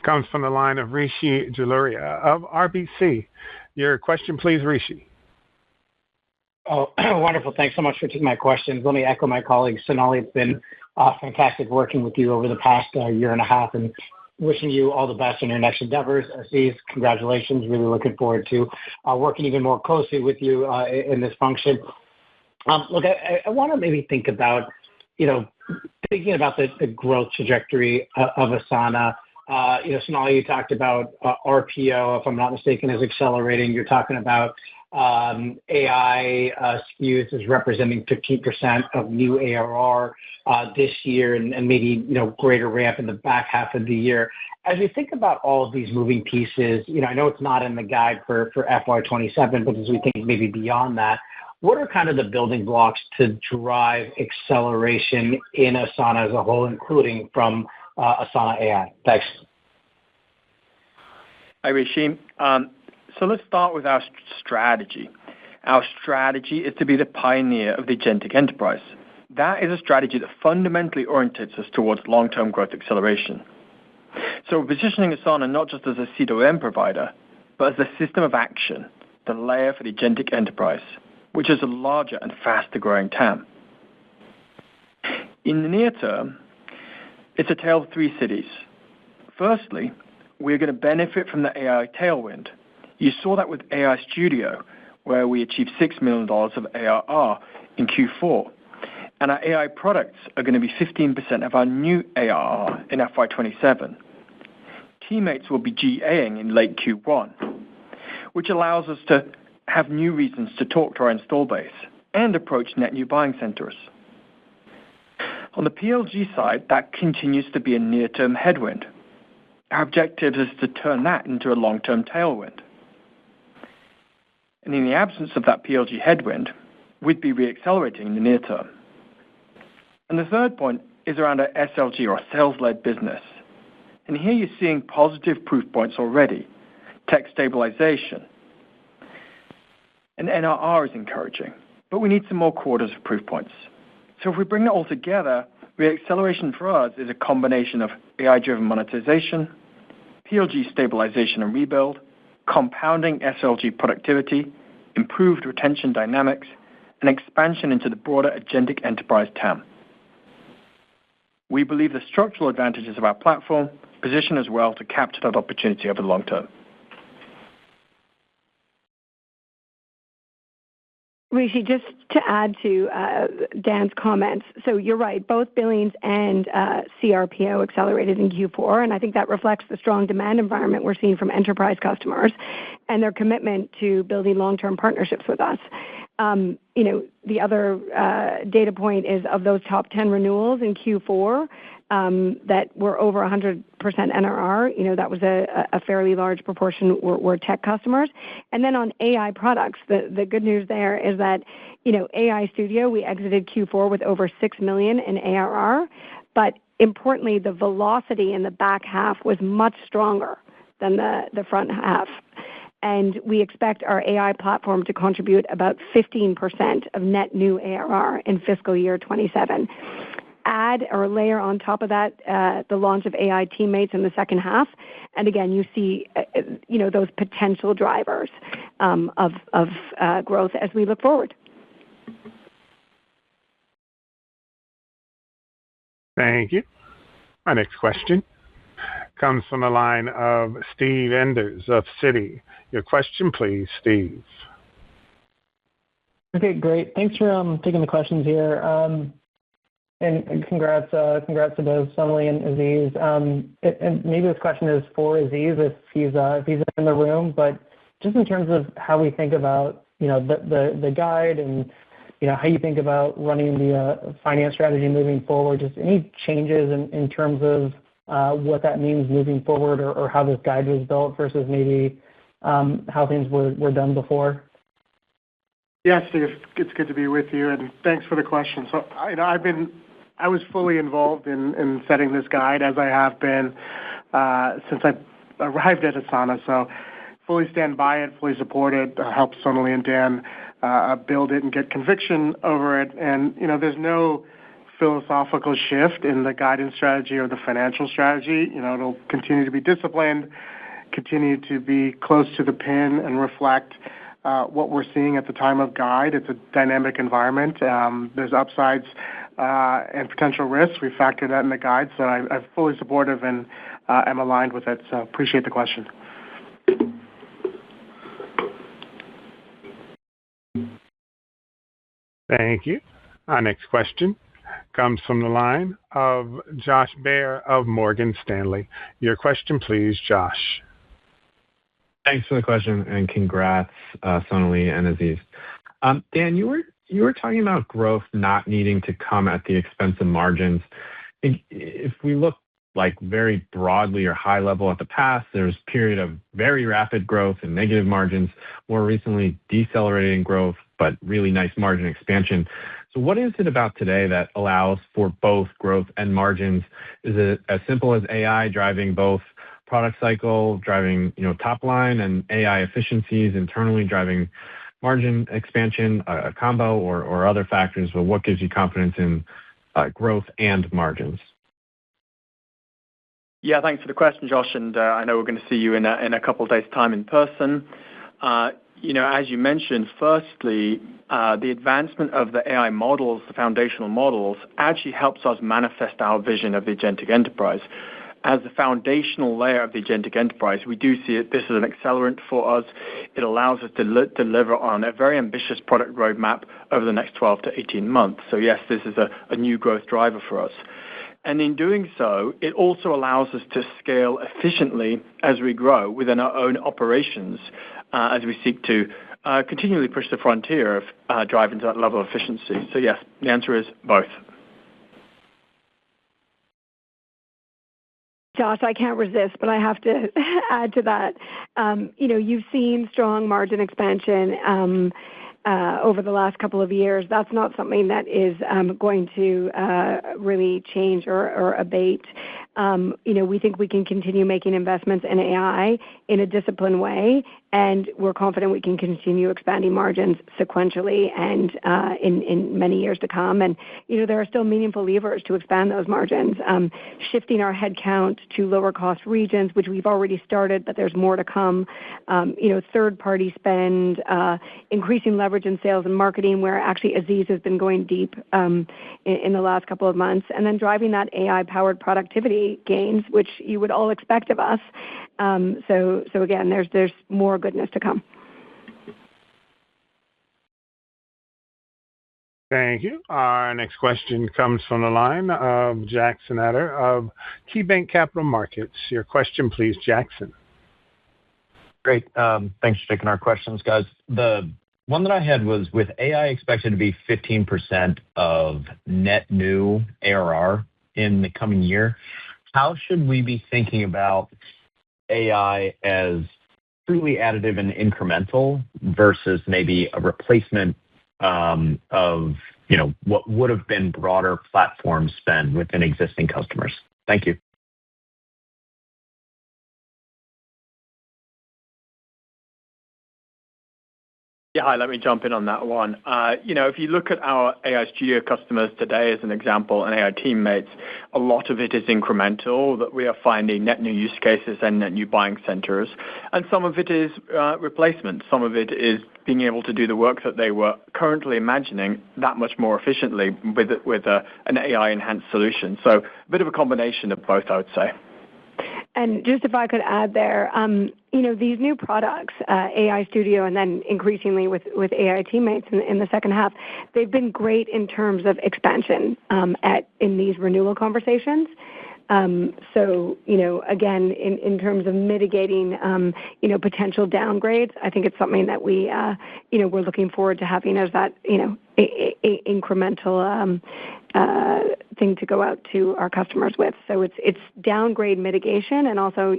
comes from the line of Rishi Jaluria of RBC. Your question, please, Rishi. Oh, wonderful. Thanks so much for taking my questions. Let me echo my colleague, Sonali. It's been fantastic working with you over the past year and a half, and wishing you all the best in your next endeavors. Aziz, congratulations. Really looking forward to working even more closely with you in this function. Look, I want to maybe think about, thinking about the growth trajectory of Asana. Sonali, you talked about RPO, if I'm not mistaken, is accelerating. You're talking about AI SKUs is representing 15% of new ARR this year, and maybe greater ramp in the back half of the year. As we think about all of these moving pieces, I know it's not in the guide for FY27, but as we think maybe beyond that, what are kind of the building blocks to drive acceleration in Asana as a whole, including from Asana AI? Thanks. Hi, Rishi. So let's start with our strategy. Our strategy is to be the pioneer of the agentic enterprise. That is a strategy that fundamentally orientates us towards long-term growth acceleration. So we're positioning Asana not just as a CWM provider, but as a system of action, the layer for the agentic enterprise, which is a larger and faster-growing TAM. In the near term, it's a tale of three cities. Firstly, we're going to benefit from the AI tailwind. You saw that with AI Studio, where we achieved $6 million of ARR in Q4. And our AI products are going to be 15% of our new ARR in FY27. Teammates will be GAing in late Q1, which allows us to have new reasons to talk to our install base and approach net new buying centers. On the PLG side, that continues to be a near-term headwind. Our objective is to turn that into a long-term tailwind. And in the absence of that PLG headwind, we'd be reaccelerating in the near term. And the third point is around our SLG, or sales-led business. And here you're seeing positive proof points already. Tech stabilization. And NRR is encouraging, but we need some more quarters of proof points. So if we bring it all together, reacceleration for us is a combination of AI-driven monetization, PLG stabilization and rebuild, compounding SLG productivity, improved retention dynamics, and expansion into the broader agentic enterprise TAM. We believe the structural advantages of our platform position us well to capture that opportunity over the long term. Rishi, just to add to Dan's comments, so you're right, both billings and CRPO accelerated in Q4, and I think that reflects the strong demand environment we're seeing from enterprise customers and their commitment to building long-term partnerships with us. The other data point is of those top 10 renewals in Q4 that were over 100% NRR, that was a fairly large proportion were tech customers. And then on AI products, the good news there is that, AI Studio, we exited Q4 with over $6 million in ARR, but importantly, the velocity in the back half was much stronger than the front half. And we expect our AI platform to contribute about 15% of net new ARR in fiscal year 27. Add or layer on top of that the launch of AI Teammates in the second half, and again, you see those potential drivers of growth as we look forward. Thank you. Our next question comes from the line of Steve Enders of Citi. Your question, please, Steve. Okay, great. Thanks for taking the questions here. And congrats to both Sonali and Aziz. And maybe this question is for Aziz if he's in the room, but just in terms of how we think about the guide and how you think about running the finance strategy moving forward, just any changes in terms of what that means moving forward, or how this guide was built versus maybe how things were done before? Yes, Steve, it's good to be with you, and thanks for the question. So, I was fully involved in setting this guide, as I have been since I arrived at Asana. So, fully stand by it, fully support it, help Sonali and Dan build it and get conviction over it. And there's no philosophical shift in the guidance strategy or the financial strategy. It'll continue to be disciplined, continue to be close to the pin, and reflect what we're seeing at the time of guide. It's a dynamic environment. There's upsides and potential risks. We factor that in the guide, so I'm fully supportive and am aligned with it. So appreciate the question. Thank you. Our next question comes from the line of Josh Baer of Morgan Stanley. Your question, please, Josh. Thanks for the question, and congrats, Sonali and Aziz. Dan, you were talking about growth not needing to come at the expense of margins. If we look very broadly or high level at the past, there's a period of very rapid growth and negative margins, more recently decelerating growth, but really nice margin expansion. So what is it about today that allows for both growth and margins? Is it as simple as AI driving both product cycle, driving top line, and AI efficiencies internally driving margin expansion, a combo, or other factors? But what gives you confidence in growth and margins? Yeah, thanks for the question, Josh. And I know we're going to see you in a couple of days' time in person. As you mentioned, firstly, the advancement of the AI models, the foundational models, actually helps us manifest our vision of the agentic enterprise. As the foundational layer of the agentic enterprise, we do see this as an accelerant for us. It allows us to deliver on a very ambitious product roadmap over the next 12 to 18 months. So yes, this is a new growth driver for us. And in doing so, it also allows us to scale efficiently as we grow within our own operations, as we seek to continually push the frontier of driving to that level of efficiency. So yes, the answer is both. Josh, I can't resist, but I have to add to that. You've seen strong margin expansion over the last couple of years. That's not something that is going to really change or abate. We think we can continue making investments in AI in a disciplined way, and we're confident we can continue expanding margins sequentially and in many years to come. And there are still meaningful levers to expand those margins, shifting our headcount to lower cost regions, which we've already started, but there's more to come. Third-party spend, increasing leverage in sales and marketing, where actually Aziz has been going deep in the last couple of months, and then driving that AI-powered productivity gains, which you would all expect of us. So again, there's more goodness to come. Thank you. Our next question comes from the line of Jackson Ader of KeyBanc Capital Markets. Your question, please, Jackson. Great. Thanks for taking our questions, guys. The one that I had was, with AI expected to be 15% of net new ARR in the coming year, how should we be thinking about AI as truly additive and incremental versus maybe a replacement of what would have been broader platform spend within existing customers? Thank you. Yeah, hi, let me jump in on that one. If you look at our AI Studio customers today as an example, and AI Teammates, a lot of it is incremental, that we are finding net new use cases and net new buying centers. And some of it is replacement. Some of it is being able to do the work that they were currently imagining that much more efficiently with an AI-enhanced solution. So a bit of a combination of both, I would say. And just if I could add there, these new products, AI Studio, and then increasingly with AI Teammates in the second half, they've been great in terms of expansion in these renewal conversations. So, again, in terms of mitigating, potential downgrades, I think it's something that we're looking forward to having as that, incremental thing to go out to our customers with. So it's downgrade mitigation and also,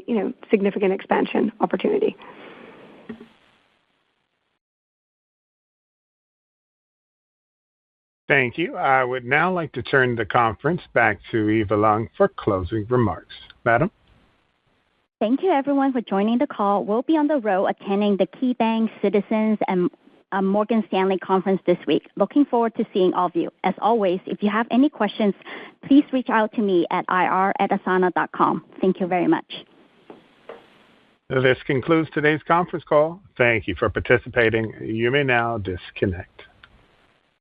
significant expansion opportunity. Thank you. I would now like to turn the conference back to Eva Lung for closing remarks. Madam? Thank you, everyone, for joining the call. We'll be on the road attending the KeyBank, Citizens, and Morgan Stanley conference this week. Looking forward to seeing all of you. As always, if you have any questions, please reach out to me at ir@asana.com. Thank you very much. This concludes today's conference call. Thank you for participating. You may now disconnect.